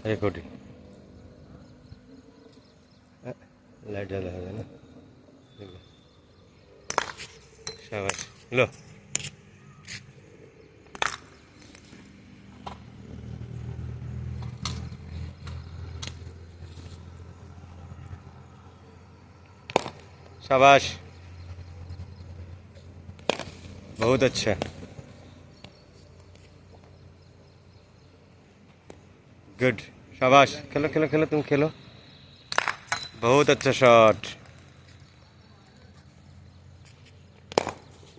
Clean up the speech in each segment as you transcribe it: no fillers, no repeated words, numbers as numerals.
Recording light ज़्यादा हो जाए ना। शाबाश लो। शाबाश बहुत अच्छा। गुड शाबाश खेलो खेलो खेलो तुम खेलो। बहुत अच्छा शॉट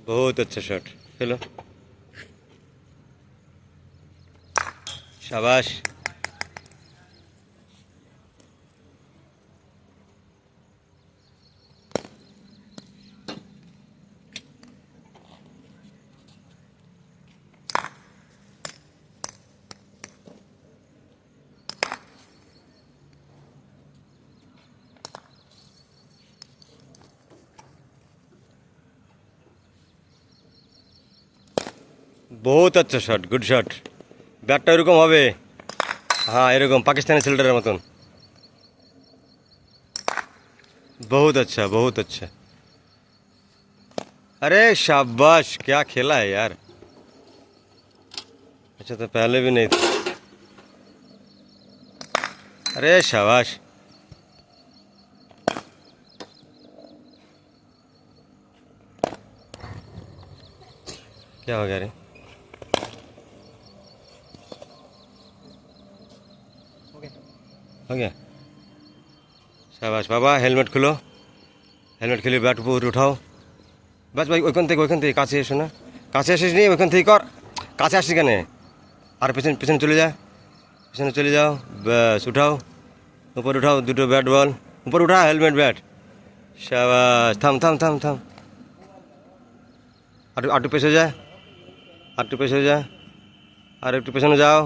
बहुत अच्छा शॉट खेलो। शाबाश बहुत अच्छा शॉट गुड शॉट। ব্যাটটা এরকম হবে, হ্যাঁ এরকম পাকিস্তানি ছেলেটার মতন। बहुत अच्छा बहुत अच्छा। अरे शाबाश क्या खेला है यार। अच्छा तो पहले भी नहीं था। अरे शाबाश क्या हो गया रे। हो गया शाबाश बाबा हेलमेट खुलो। हेलमेट খুলে ব্যাট উপর উঠাও। বাস ভাই ওইখান থেকে কাছে এসো না। কাছে আসিস নি ওইখান থেকে কর। কাছে আসিস কেন? আর পেছনে পেছনে চলে যা। পেছনে চলে যাও। ব্যাস উঠাও উপর উঠাও দুটো ব্যাট বল উপর উঠা হেলমেট ব্যাট। শাবাশ থাম থাম থাম থাম। আর একটু পেছনে যা আর একটু পেছনে যা আর একটু পেছনে যাও।